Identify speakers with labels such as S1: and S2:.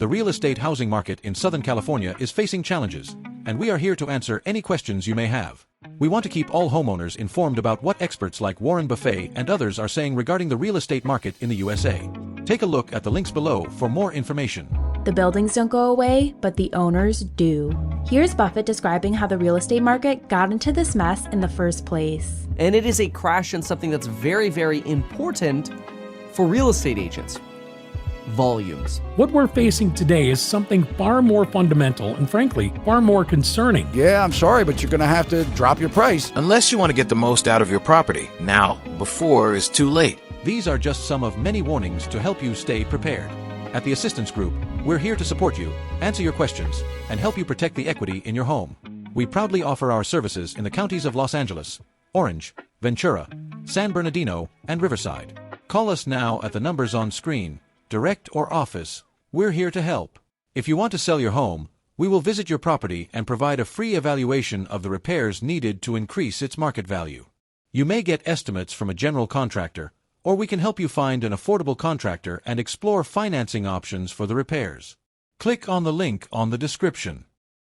S1: The real estate housing market in Southern California is facing challenges, and we are here to answer any questions you may have. We want to keep all homeowners informed about what experts like Warren Buffett and others are saying regarding the real estate market in the USA. Take a look at the links below for more information.
S2: The buildings don't go away, but the owners do. Here's Buffett describing how the real estate market got into this mess in the first place.
S3: And it is a crash in something that's very, very important for real estate agents: volumes.
S4: What we're facing today is something far more fundamental and, frankly, far more concerning.
S5: Yeah, I'm sorry, but you're going to have to drop your price.
S6: Unless you want to get the most out of your property now, before it's too late.
S1: These are just some of many warnings to help you stay prepared. At the Assistance Group, we're here to support you, answer your questions, and help you protect the equity in your home. We proudly offer our services in the counties of Los Angeles, Orange, Ventura, San Bernardino, and Riverside. Call us now at the numbers on screen, direct or office. We're here to help. If you want to sell your home, we will visit your property and provide a free evaluation of the repairs needed to increase its market value. You may get estimates from a general contractor, or we can help you find an affordable contractor and explore financing options for the repairs. Click on the link on the description.